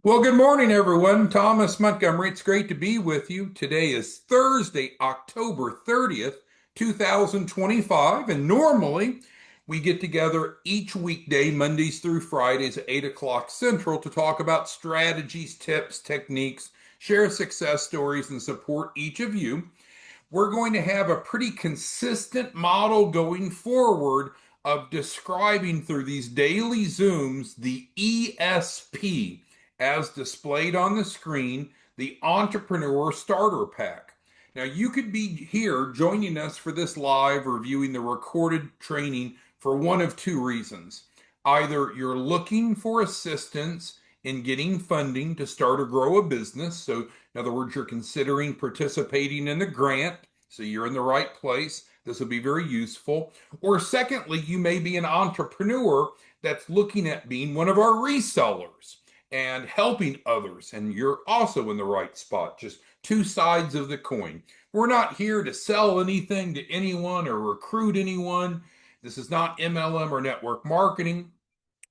Well, good morning, everyone. Thomas Montgomery. It's great to be with you. Today is Thursday, October 30th, 2025. And normally we get together each weekday, Mondays through Fridays at 8 o'clock Central to talk about strategies, tips, techniques, share success stories, and support each of you. We're going to have a pretty consistent model going forward of describing through these daily Zooms the ESP as displayed on the screen, the Entrepreneur Starter Pack. Now, you could be here joining us for this live or viewing the recorded training for one of two reasons. Either you're looking for assistance in getting funding to start or grow a business. So, in other words, you're considering participating in the grant. So you're in the right place. This will be very useful. Or secondly, you may be an entrepreneur that's looking at being one of our resellers and helping others. And you're also in the right spot. Just two sides of the coin. We're not here to sell anything to anyone or recruit anyone. This is not MLM or network marketing.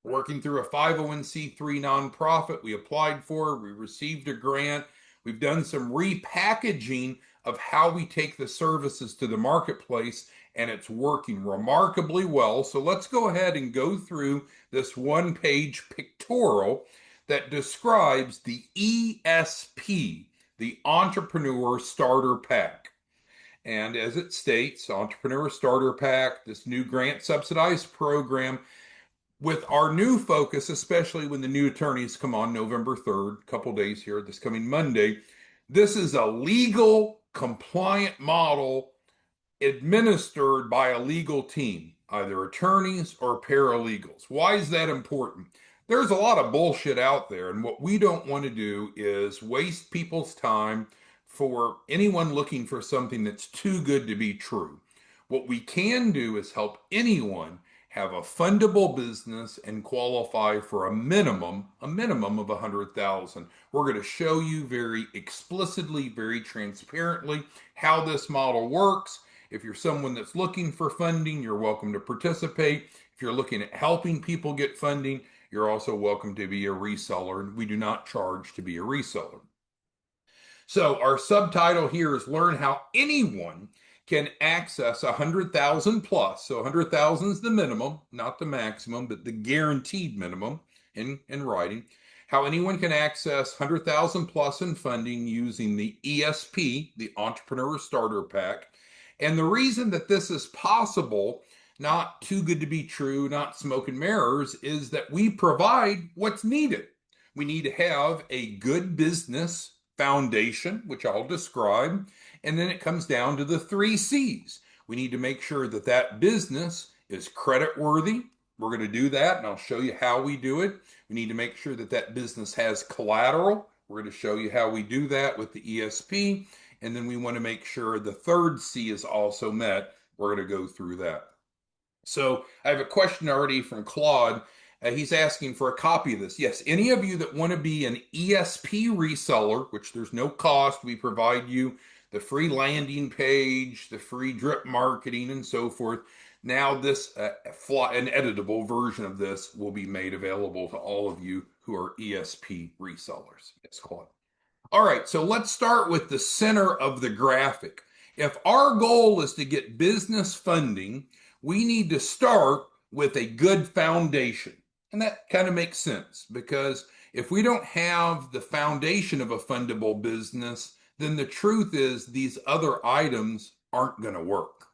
Working through a 501c3 nonprofit we applied for, we received a grant. We've done some repackaging of how we take the services to the marketplace, and it's working remarkably well. So let's go ahead and go through this one-page pictorial that describes the ESP, the Entrepreneur Starter Pack. And as it states, Entrepreneur Starter Pack, this new grant subsidized program, with our new focus, especially when the new attorneys come on November 3rd, a couple days here, this coming Monday, this is a legal compliant model administered by a legal team, either attorneys or paralegals. Why is that important? There's a lot of bullshit out there, and what we don't want to do is waste people's time for anyone looking for something that's too good to be true. What we can do is help anyone have a fundable business and qualify for a minimum of 100,000. We're going to show you very explicitly, very transparently how this model works. If you're someone that's looking for funding, you're welcome to participate. If you're looking at helping people get funding, you're also welcome to be a reseller. We do not charge to be a reseller. So our subtitle here is Learn How Anyone Can Access 100,000 plus. So 100,000 is the minimum, not the maximum, but the guaranteed minimum in writing. How anyone can access 100,000 plus in funding using the ESP, the Entrepreneur Starter Pack. And the reason that this is possible, not too good to be true, not smoke and mirrors, is that we provide what's needed. We need to have a good business foundation, which I'll describe, and then it comes down to the three C's. We need to make sure that that business is credit worthy. We're going to do that, and I'll show you how we do it. We need to make sure that that business has collateral. We're going to show you how we do that with the ESP. And then we want to make sure the third C is also met. We're going to go through that. So I have a question already from Claude. He's asking for a copy of this. Yes, any of you that want to be an ESP reseller, which there's no cost, we provide you the free landing page, the free drip marketing, and so forth. Now this an editable version of this will be made available to all of you who are ESP resellers. Yes, Claude. All right, so let's start with the center of the graphic. If our goal is to get business funding, we need to start with a good foundation. And that kind of makes sense because if we don't have the foundation of a fundable business, then the truth is these other items aren't going to work.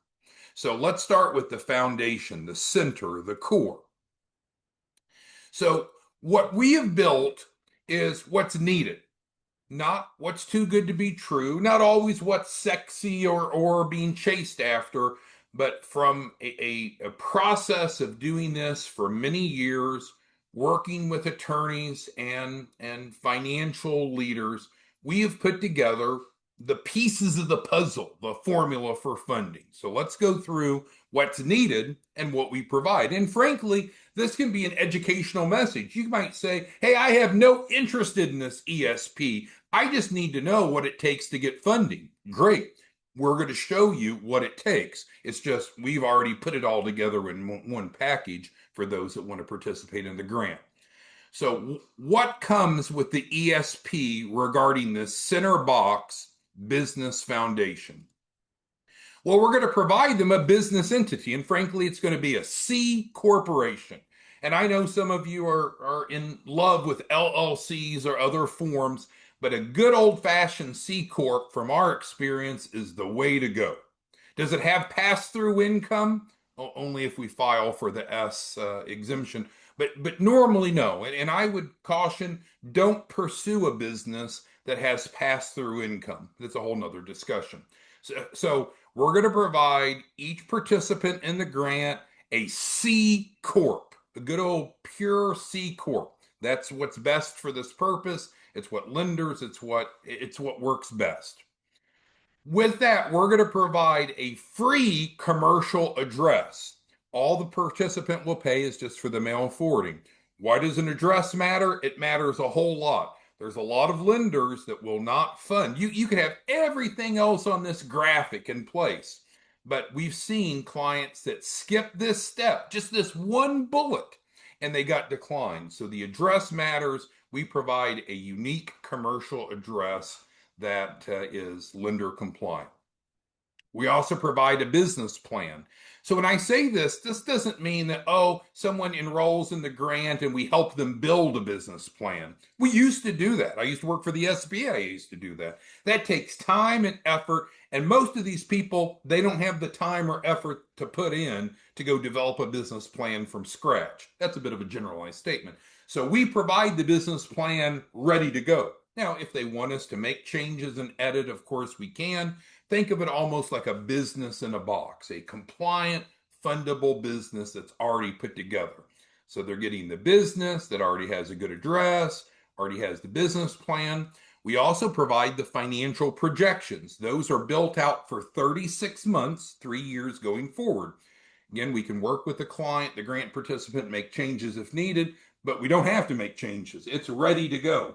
So let's start with the foundation, the center, the core. So what we have built is what's needed, not what's too good to be true, not always what's sexy or being chased after, but from a process of doing this for many years, working with attorneys and financial leaders, we have put together the pieces of the puzzle, the formula for funding. So let's go through what's needed and what we provide. And frankly, this can be an educational message. You might say, hey, I have no interest in this ESP. I just need to know what it takes to get funding. Great. We're going to show you what it takes. It's just we've already put it all together in one package for those that want to participate in the grant. So, what comes with the ESP regarding the center box business foundation? Well, we're going to provide them a business entity, and frankly, it's going to be a C corporation. And I know some of you are in love with LLCs or other forms, but a good old fashioned C Corp, from our experience, is the way to go. Does it have pass through income? Only if we file for the S exemption. But normally, no. And I would caution, don't pursue a business that has pass through income. That's a whole nother discussion. So we're going to provide each participant in the grant a C Corp, a good old pure C Corp. That's what's best for this purpose. It's what lenders, it's what works best. With that, we're going to provide a free commercial address. All the participant will pay is just for the mail forwarding. Why does an address matter? It matters a whole lot. There's a lot of lenders that will not fund. You can have everything else on this graphic in place, but we've seen clients that skip this step, just this one bullet, and they got declined. So the address matters. We provide a unique commercial address that is lender compliant. We also provide a business plan. So when I say this doesn't mean that, oh, someone enrolls in the grant and we help them build a business plan. We used to do that. I used to work for the SBA. I used to do that. That takes time and effort. And most of these people, they don't have the time or effort to put in to go develop a business plan from scratch. That's a bit of a generalized statement. So we provide the business plan ready to go. Now, if they want us to make changes and edit, of course we can. Think of it almost like a business in a box, a compliant, fundable business that's already put together. So they're getting the business that already has a good address, already has the business plan. We also provide the financial projections. Those are built out for 36 months, 3 years going forward. Again, we can work with the client, the grant participant, make changes if needed, but we don't have to make changes. It's ready to go.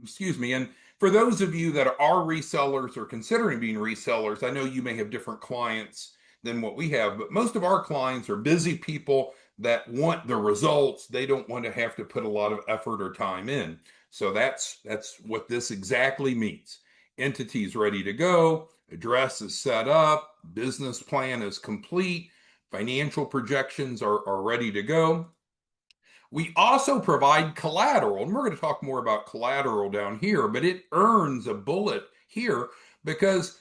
Excuse me. And for those of you that are resellers or considering being resellers, I know you may have different clients than what we have, but most of our clients are busy people that want the results. They don't want to have to put a lot of effort or time in. So that's what this exactly means. Entity's ready to go, address is set up, business plan is complete, financial projections are ready to go. We also provide collateral, and we're going to talk more about collateral down here, but it earns a bullet here because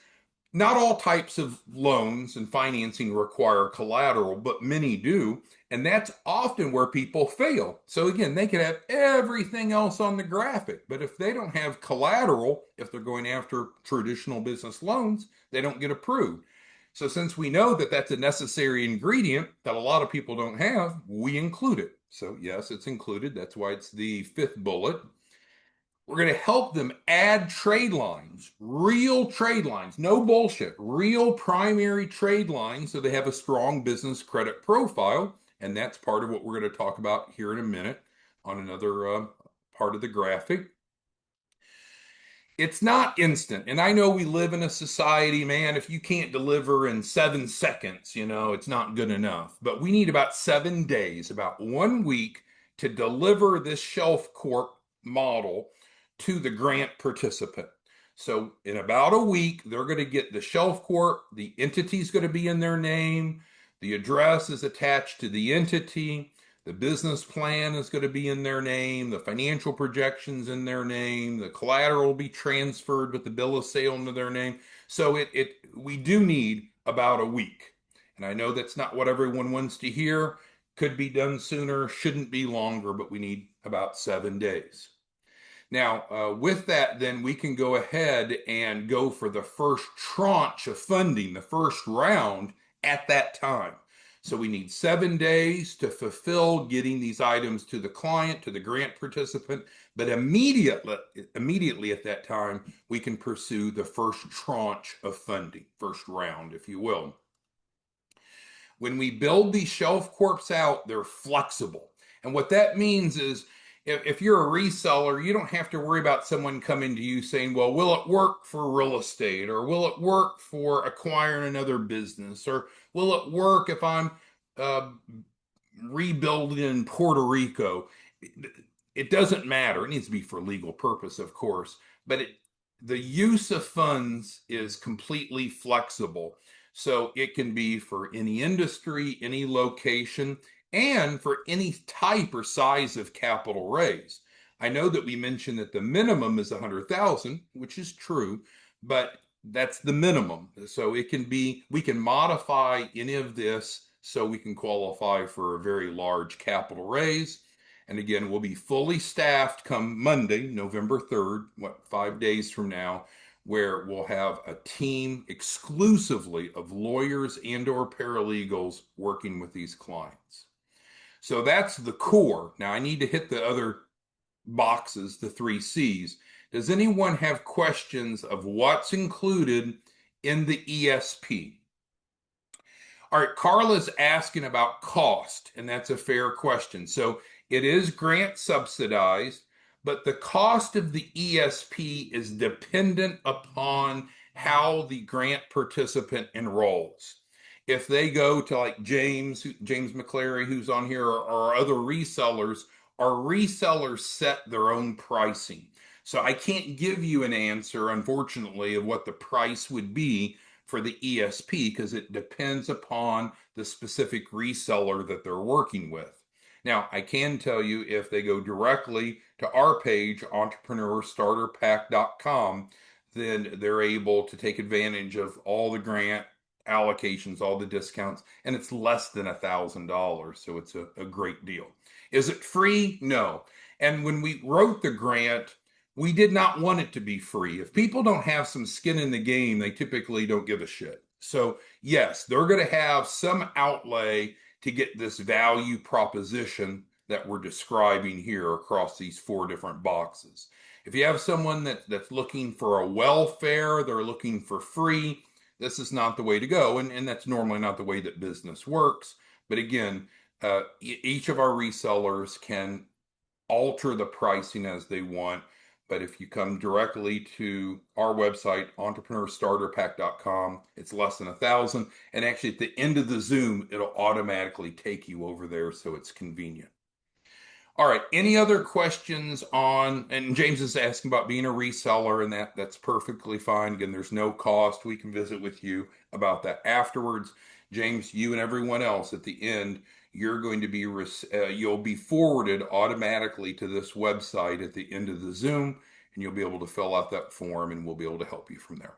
not all types of loans and financing require collateral, but many do. And that's often where people fail. So again, they could have everything else on the graphic, but if they don't have collateral, if they're going after traditional business loans, they don't get approved. So since we know that that's a necessary ingredient that a lot of people don't have, we include it. So yes, it's included. That's why it's the fifth bullet. We're going to help them add trade lines, real trade lines, no bullshit, real primary trade lines so they have a strong business credit profile. And that's part of what we're going to talk about here in a minute on another part of the graphic. It's not instant. And I know we live in a society, man, if you can't deliver in 7 seconds, it's not good enough. But we need about 7 days, about 1 week to deliver this Shelf Corp model to the grant participant. So in about a week, they're going to get the Shelf Corp, the entity's going to be in their name, the address is attached to the entity, the business plan is going to be in their name, the financial projections in their name, the collateral will be transferred with the bill of sale into their name. So we do need about a week. And I know that's not what everyone wants to hear. Could be done sooner, shouldn't be longer, but we need about 7 days. Now, with that, then we can go ahead and go for the first tranche of funding, the first round at that time. So we need 7 days to fulfill getting these items to the client, to the grant participant, but immediately at that time, we can pursue the first tranche of funding, first round, if you will. When we build these Shelf Corps out, they're flexible. And what that means is if you're a reseller, you don't have to worry about someone coming to you saying, well, will it work for real estate? Or will it work for acquiring another business? Or will it work if I'm rebuilding in Puerto Rico? it doesn't matter. It needs to be for legal purpose, of course, but the use of funds is completely flexible. So it can be for any industry, any location, and for any type or size of capital raise. I know that we mentioned that the minimum is 100,000, which is true, but that's the minimum. So it can be, we can modify any of this so we can qualify for a very large capital raise. And again, we'll be fully staffed come Monday, November 3rd, 5 days from now, where we'll have a team exclusively of lawyers and or paralegals working with these clients. So that's the core. Now I need to hit the other boxes, the 3 C's. Does anyone have questions of what's included in the ESP? All right, Carla's asking about cost, and that's a fair question. So it is grant subsidized, but the cost of the ESP is dependent upon how the grant participant enrolls. If they go to like James McClary, who's on here, or other resellers, our resellers set their own pricing. So I can't give you an answer, unfortunately, of what the price would be for the ESP because it depends upon the specific reseller that they're working with. Now, I can tell you if they go directly to our page, entrepreneurstarterpack.com, then they're able to take advantage of all the grant allocations, all the discounts, and it's less than $1,000. So it's a great deal. Is it free? No. And when we wrote the grant, we did not want it to be free. If people don't have some skin in the game, they typically don't give a shit. So, yes, they're going to have some outlay to get this value proposition that we're describing here across these 4 different boxes. If you have someone that's looking for a welfare, they're looking for free, this is not the way to go. And that's normally not the way that business works. But again, each of our resellers can alter the pricing as they want. But if you come directly to our website, entrepreneurstarterpack.com, it's less than 1,000. And actually, at the end of the Zoom, it'll automatically take you over there, so it's convenient. All right, any other questions on, and James is asking about being a reseller, and that's perfectly fine. Again, there's no cost. We can visit with you about that afterwards. James, you and everyone else at the end, you're going to be, you'll be forwarded automatically to this website at the end of the Zoom, and you'll be able to fill out that form, and we'll be able to help you from there.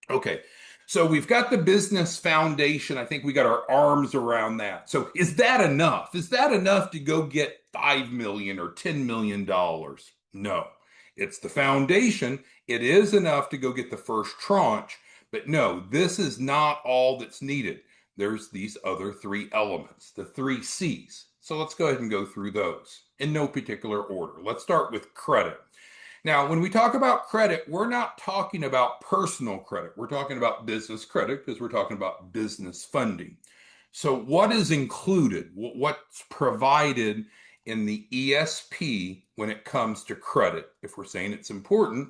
Okay, so we've got the business foundation. I think we got our arms around that. So is that enough? Is that enough to go get $5 million or $10 million? No, it's the foundation. It is enough to go get the first tranche, but no, this is not all that's needed. There's these other 3 elements, the 3 C's. So let's go ahead and go through those in no particular order. Let's start with credit. Now, when we talk about credit, we're not talking about personal credit. We're talking about business credit because we're talking about business funding. So what is included? What's provided in the ESP when it comes to credit? If we're saying it's important,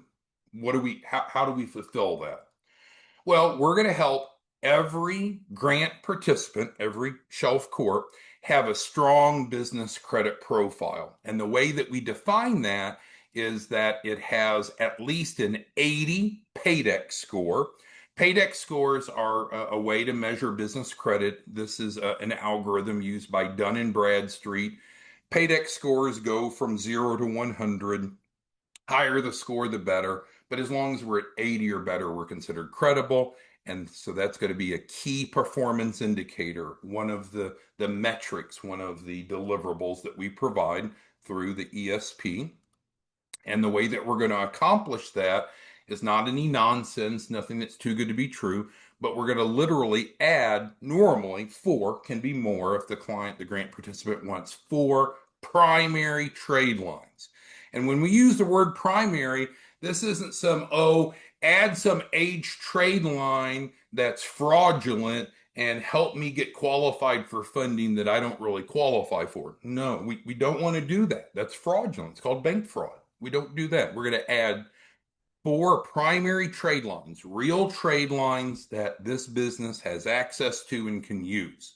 how do we fulfill that? Well, we're going to help every grant participant, every Shelf Corp, have a strong business credit profile. And the way that we define that is that it has at least an 80 PAYDEX score. PAYDEX scores are a way to measure business credit. This is an algorithm used by Dun & Bradstreet. PAYDEX scores go from 0 to 100. Higher the score, the better. But as long as we're at 80 or better, we're considered credible. And so that's going to be a key performance indicator, one of the metrics, one of the deliverables that we provide through the ESP. And the way that we're going to accomplish that is not any nonsense, nothing that's too good to be true, but we're going to literally add, normally 4, can be more if the client, the grant participant wants 4 primary trade lines. And when we use the word primary, this isn't add some age trade line that's fraudulent and help me get qualified for funding that I don't really qualify for. No, we don't want to do that. That's fraudulent. It's called bank fraud. We don't do that. We're going to add 4 primary trade lines, real trade lines that this business has access to and can use.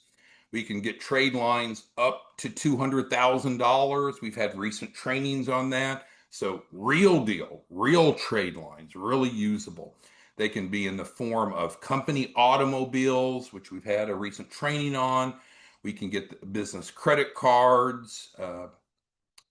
We can get trade lines up to $200,000. We've had recent trainings on that. So, real deal, real trade lines, really usable. They can be in the form of company automobiles, which we've had a recent training on. We can get business credit cards,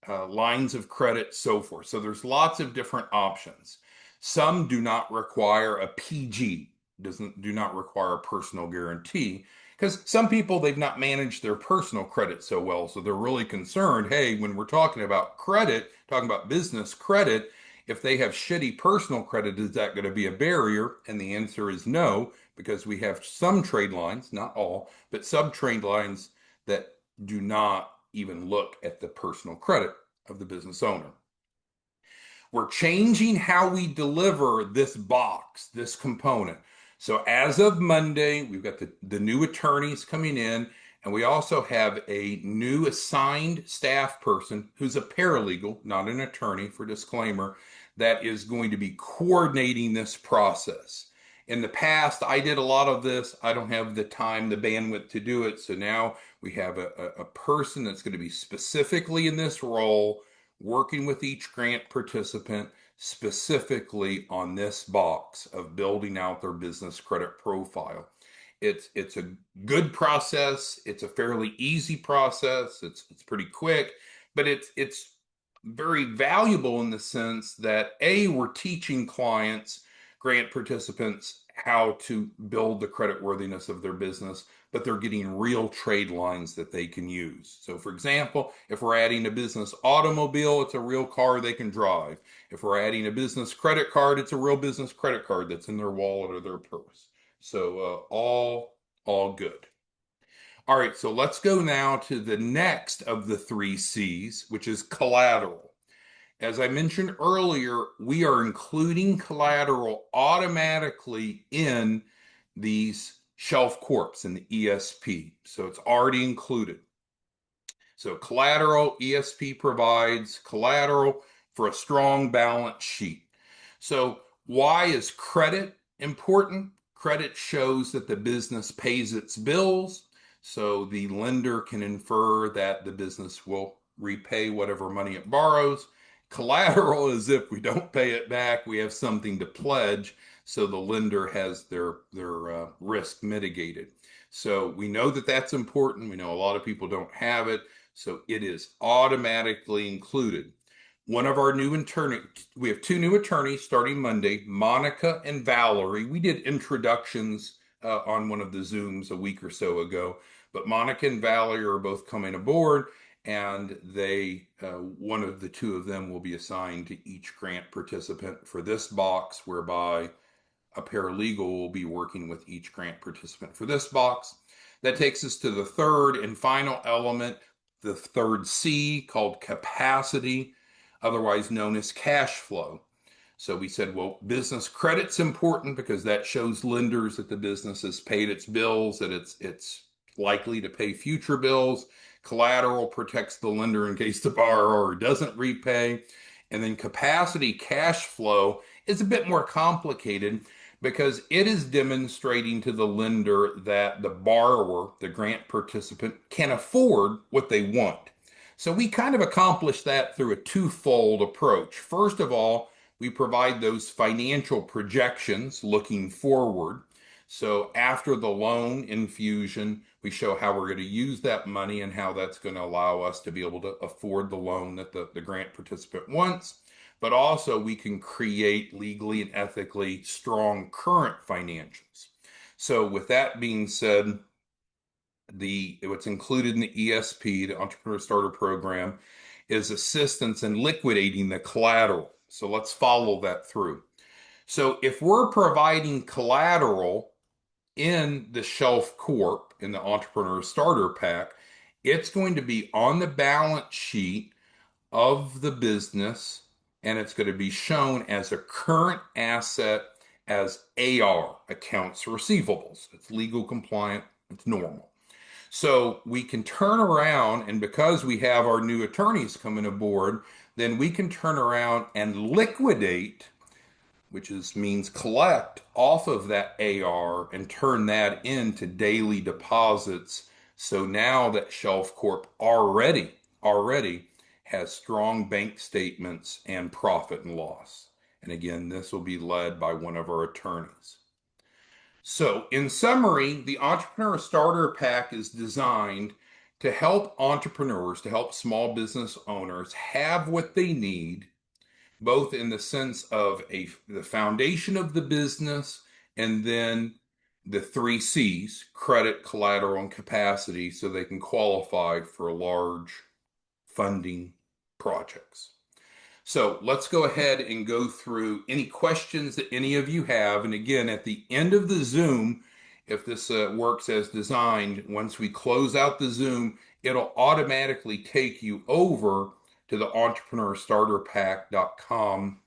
lines of credit, so forth. So there's lots of different options. Some do not require a PG, do not require a personal guarantee, because some people they've not managed their personal credit so well, so they're really concerned. Hey, when we're talking about credit, talking about business credit, if they have shitty personal credit, is that going to be a barrier? And the answer is no, because we have some trade lines, not all, but some trade lines that do not even look at the personal credit of the business owner. We're changing how we deliver this box, this component. So as of Monday, we've got the new attorneys coming in, and we also have a new assigned staff person who's a paralegal, not an attorney, for disclaimer, that is going to be coordinating this process. In the past, I did a lot of this. I don't have the time, the bandwidth to do it. So now we have a person that's going to be specifically in this role, working with each grant participant specifically on this box of building out their business credit profile. It's a good process. It's a fairly easy process. It's pretty quick, but it's very valuable in the sense that A, we're teaching clients, grant participants, how to build the credit worthiness of their business, but they're getting real trade lines that they can use. So, for example, if we're adding a business automobile, it's a real car they can drive. If we're adding a business credit card, it's a real business credit card that's in their wallet or their purse. So, all good. All right, so let's go now to the next of the three C's, which is collateral. As I mentioned earlier, we are including collateral automatically in these Shelf Corps in the ESP. So it's already included. So collateral, ESP provides collateral for a strong balance sheet. So why is credit important? Credit shows that the business pays its bills. So the lender can infer that the business will repay whatever money it borrows. Collateral is if we don't pay it back, we have something to pledge. So the lender has their risk mitigated. So we know that that's important. We know a lot of people don't have it. So it is automatically included. One of our new attorneys, we have two new attorneys starting Monday, Monica and Valerie. We did introductions on one of the Zooms a week or so ago, but Monica and Valerie are both coming aboard, and one of the two of them will be assigned to each grant participant for this box, whereby a paralegal will be working with each grant participant for this box. That takes us to the third and final element, the third C, called capacity, otherwise known as cash flow. So we said, well, business credit's important because that shows lenders that the business has paid its bills, that it's likely to pay future bills. Collateral protects the lender in case the borrower doesn't repay. And then capacity cash flow is a bit more complicated because it is demonstrating to the lender that the borrower, the grant participant, can afford what they want. So we kind of accomplish that through a twofold approach. First of all, we provide those financial projections looking forward. So after the loan infusion, we show how we're going to use that money and how that's going to allow us to be able to afford the loan that the grant participant wants. But also we can create legally and ethically strong current financials. So with that being said, what's included in the ESP, the Entrepreneur Starter Program, is assistance in liquidating the collateral. So let's follow that through. So if we're providing collateral in the Shelf Corp, in the Entrepreneur Starter Pack, it's going to be on the balance sheet of the business, and it's going to be shown as a current asset as AR, accounts receivables. It's legal compliant, it's normal. So we can turn around, and because we have our new attorneys coming aboard, then we can turn around and liquidate, means collect off of that AR and turn that into daily deposits So now that Shelf Corp already has strong bank statements and profit and loss. And again, this will be led by one of our attorneys. So, in summary, the Entrepreneur Starter Pack is designed to help entrepreneurs, to help small business owners have what they need, both in the sense of the foundation of the business and then the three C's: credit, collateral, and capacity, so they can qualify for large funding projects. So let's go ahead and go through any questions that any of you have. And again, at the end of the Zoom, if this works as designed, once we close out the Zoom, it'll automatically take you over to the entrepreneurstarterpack.com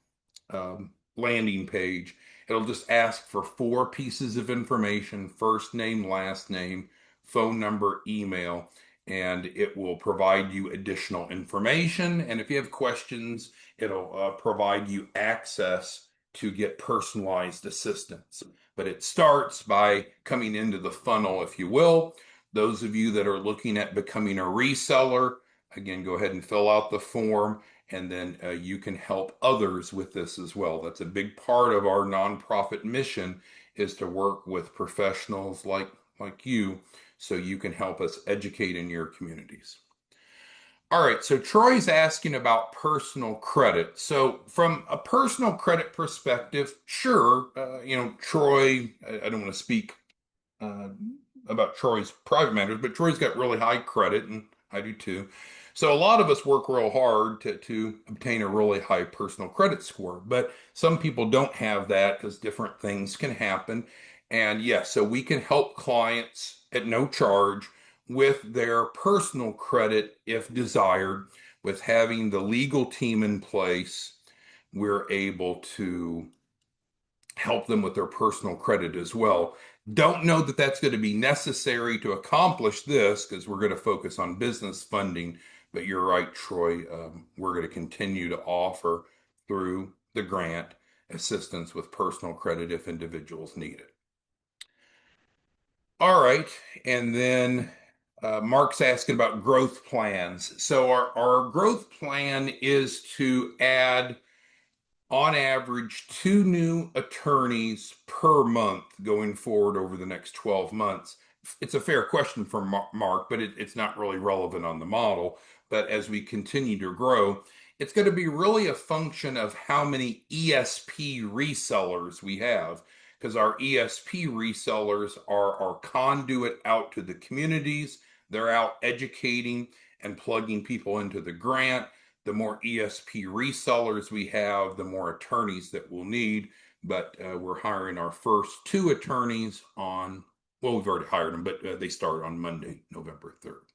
landing page. It'll just ask for four pieces of information: first name, last name, phone number, email, and it will provide you additional information. And if you have questions, it'll provide you access to get personalized assistance. But it starts by coming into the funnel, if you will. Those of you that are looking at becoming a reseller, again, go ahead and fill out the form, and then you can help others with this as well. That's a big part of our nonprofit mission, is to work with professionals like you, so you can help us educate in your communities. All right, so Troy's asking about personal credit. So from a personal credit perspective, sure, Troy, I don't want to speak uh, about Troy's private matters, but Troy's got really high credit, and I do too. So a lot of us work real hard to obtain a really high personal credit score, but some people don't have that because different things can happen. And yes, so we can help clients at no charge with their personal credit if desired. With having the legal team in place, we're able to help them with their personal credit as well. Don't know that that's going to be necessary to accomplish this, because we're going to focus on business funding. But you're right, Troy. We're going to continue to offer through the grant assistance with personal credit if individuals need it. All right. And then Mark's asking about growth plans. So our growth plan is to add, on average, 2 new attorneys per month going forward over the next 12 months. It's a fair question from Mark, but it's not really relevant on the model. But as we continue to grow, it's going to be really a function of how many ESP resellers we have, because our ESP resellers are our conduit out to the communities. They're out educating and plugging people into the grant. The more ESP resellers we have, the more attorneys that we'll need. But we're hiring our first 2 attorneys on, well, we've already hired them, but they start on Monday, November 3rd.